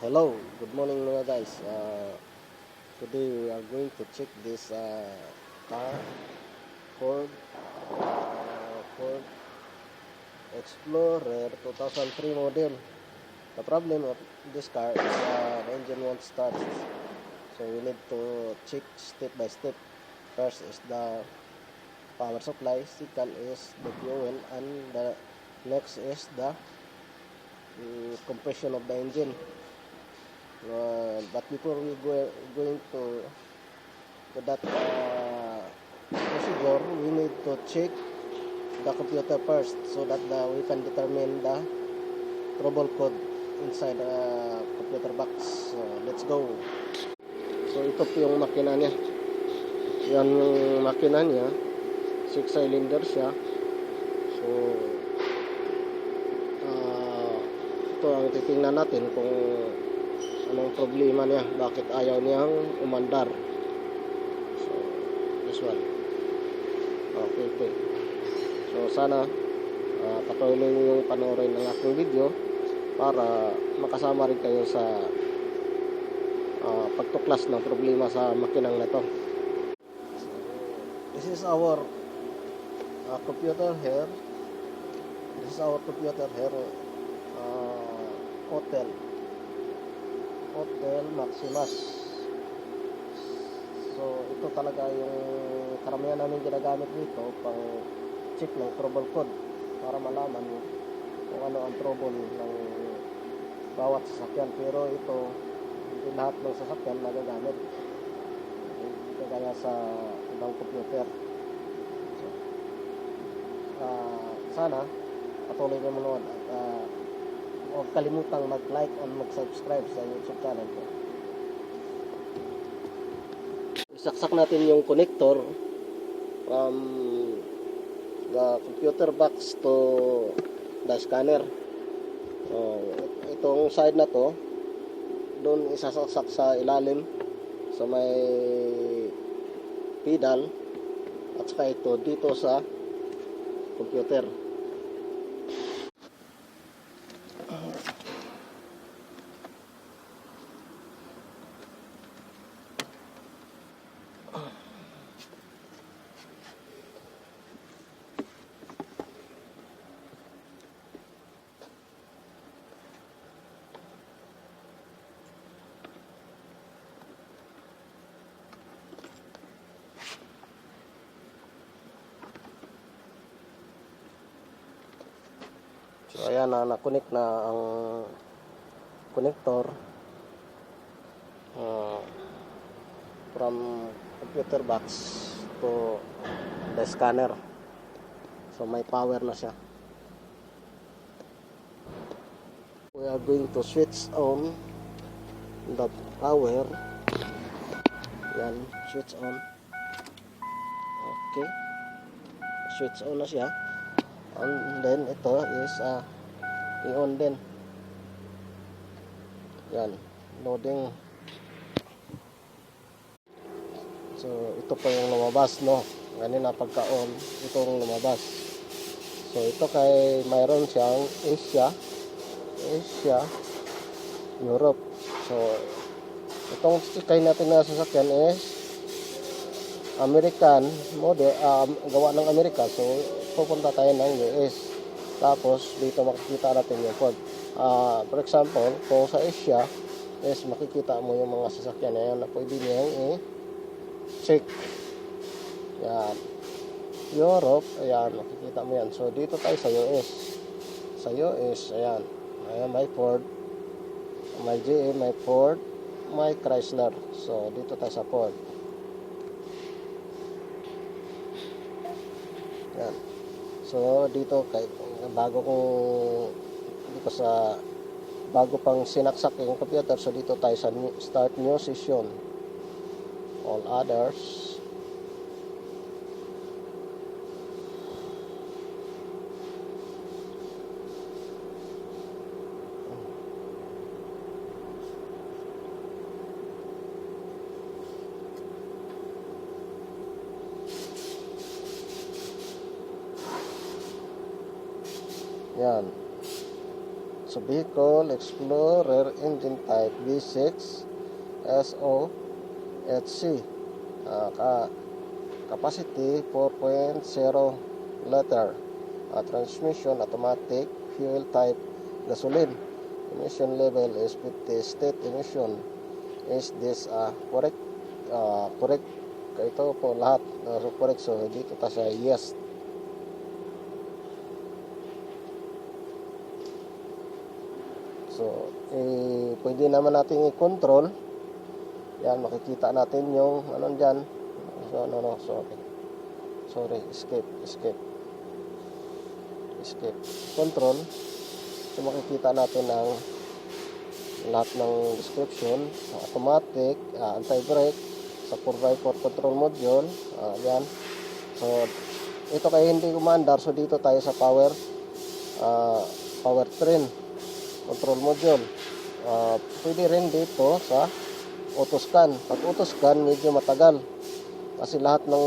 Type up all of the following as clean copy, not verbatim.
Hello, good morning mga guys. Today we are going to check this car, Ford Explorer 2003 model. The problem of this car is the engine won't start, so we need to check step by step. First is the power supply, second is the fuel, and the next is the compression of the engine. But before we going to that procedure, we need to check the computer first so that we can determine the trouble code inside the computer box. So let's go. So ito po yung makina niya. Yan yung makina niya. 6 cylinder siya. So ito ang titingnan natin kung anong problema niya, bakit ayaw niyang umandar. So this one. Okay. So sana patuloy niyo yung panoorin ng aking video para makasama rin kayo sa pagtuklas ng problema sa makinang na to. This is our computer here. Hotel Maximus. So ito talaga yung karamihan namin ginagamit dito pang check ng trouble code para malaman kung ano ang trouble ng bawat sasakyan. Pero ito hindi lahat ng sasakyan nagagamit, hindi kaya sa ibang computer. So, sana patuloy na manood at huwag kalimutang mag-like and mag-subscribe sa YouTube channel ko. Isaksak natin yung connector from the computer box to the scanner. Itong side na to, doon isasaksak sa ilalim sa may pedal, at saka ito dito sa computer. So ayan na, na-connect na ang connector from computer box to the scanner. So may power na siya. We are going to switch on the power. Yan, switch on. Okay, switch on na siya. And then ito is i-on din. Yan, loading. So ito pa yung lumabas, no? Ganina pagka-on, itong lumabas. So ito kay mayroon siyang Asia, Europe. So itong kay natin na sasakyan is American model, gawa ng Amerika. So pupunta tayo ng US. Tapos dito makikita natin yung Ford. For example, kung sa Asia is makikita mo yung mga sasakyan na yan na pwede niyang i-check. Yan. Europe, ayan, makikita mo yan. So dito tayo sa US. Sa US, ayan. Ayan, may Ford, may GM, may Ford, may Chrysler. So dito tayo sa Ford. Yan. So dito kay bago pang sinaksak yung computer, so dito tayo sa start new session, all others. Yan. So Vehicle Explorer engine type V6 SOHC. Capacity 4.0 liter. Transmission automatic, fuel type gasoline. Emission level is 50. State emission. Is this correct? Correct. Ito po lahat. So correct. So dito ta sa yes. So pwede naman natin i-control. Yan, makikita natin yung ano dyan. So sorry, escape. Control. So makikita natin ang lahat ng description. Automatic, anti-brake, sa 4x4 control module. Yan. So ito kaya hindi umandar. So dito tayo sa powertrain control module. Pwede rin dito sa auto scan. Pag auto scan medyo matagal. Kasi lahat ng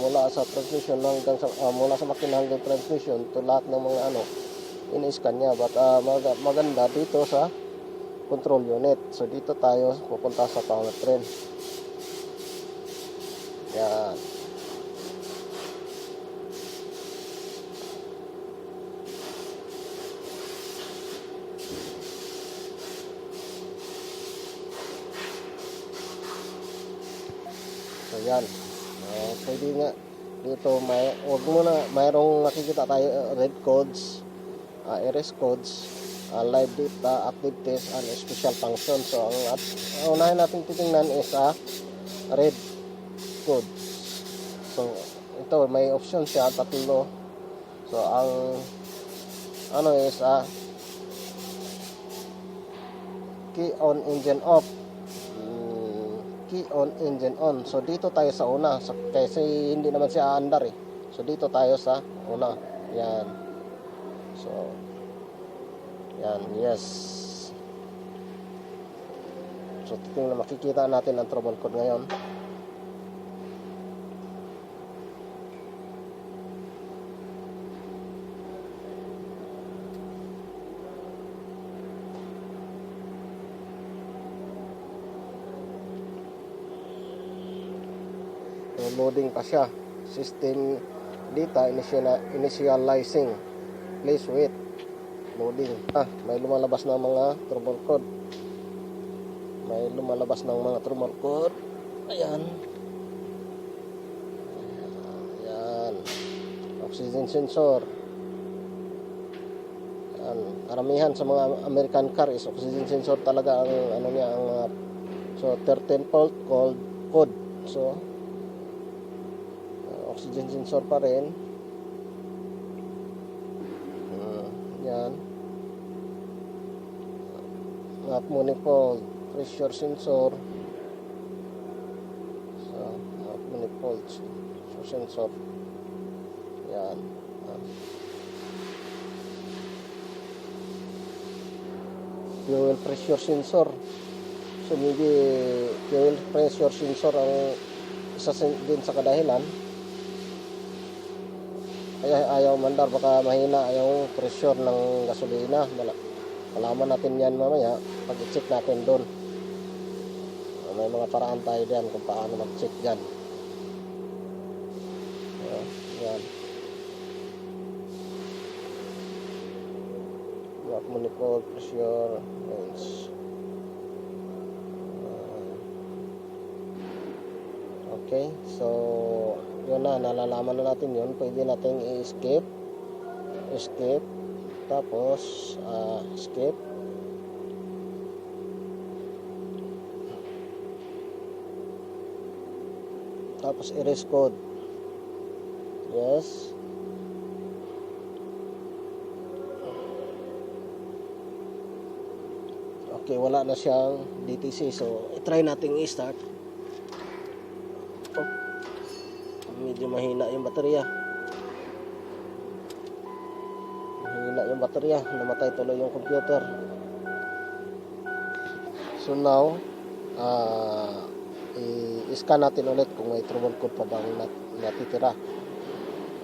mula sa transmission hanggang sa mula sa makina hanggang transmission to lahat ng mga ini-scan niya. But maganda dito sa control unit. So dito tayo pupunta sa powertrain. Yan. So yan. Pwede nga dito mayroong makikita tayo red codes, RS codes, live data, active test, and special function. So ang unahin natin titingnan is red code. So ito may option siya tatlo. So ang is key on engine off, key on engine on. So dito tayo sa una kasi hindi naman siya aandar eh. So dito tayo sa una. Yan. So yan, yes. So tingnan, makikita natin ang trouble code ngayon. Loading pa siya. System data initializing. Please wait. Loading. May lumalabas ng mga trouble code. Ayan. Ayan. Oxygen sensor. Ayan. Karamihan sa mga American car is oxygen sensor talaga ang so 13 volt code. So oxygen sensor pa rin. Yan. Map manifold, pressure sensor. So map manifold, pressure sensor. Yan. Fuel pressure sensor. So maybe fuel pressure sensor ang isa din sa kadahilan ayaw mandar, baka mahina yung pressure ng gasolina. Malaman natin yan mamaya pag i-check natin doon. May mga paraan tayo diyan kung paano mag-check dyan. Yan. Manifold pressure range. Okay, so yun na, nalalaman na natin yun. Pwede natin i-escape, tapos escape, tapos erase code. Yes. Okay, wala na siyang DTC, so i-try natin i-start. Medyo mahina yung baterya. Namatay tuloy yung computer. So now i-scan natin ulit kung may trouble code pa bang natitira.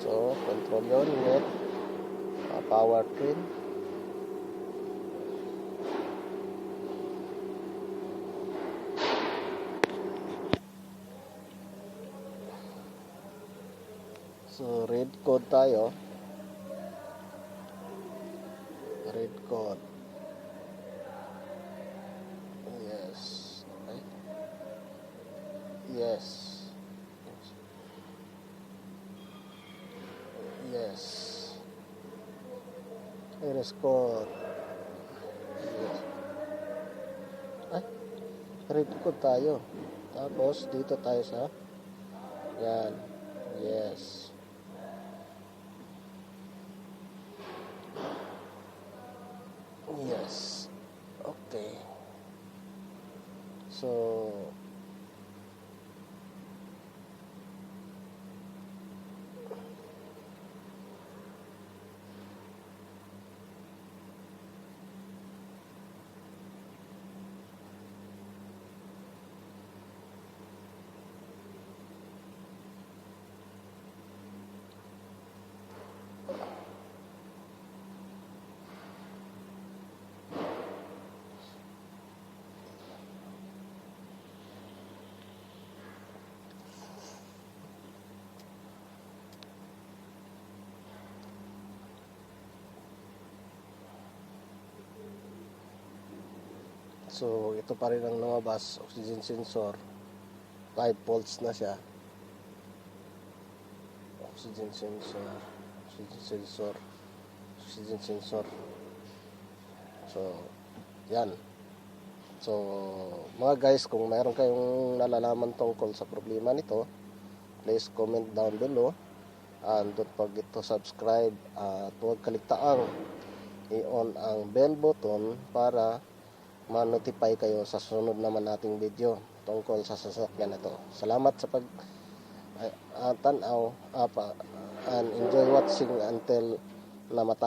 So control unit, powertrain, So, red code tayo. Red code. Yes. Okay. Yes. Yes. Iris code. Yes. Ay, red code tayo. Tapos, dito tayo sa yan. Yes. Yes. Okay. So, ito pa rin ang lumabas, oxygen sensor. 5 volts na siya. Oxygen sensor. Oxygen sensor. Oxygen sensor. So, yan. So, mga guys, kung mayroon kayong nalalaman tungkol sa problema nito, please comment down below. And don't forget to subscribe at huwag kaligtaang i-on ang bell button para ma-notify kayo sa sunod naman nating video tungkol sa sasakyan na ito. Salamat sa pag tanaw and enjoy watching until na matapos.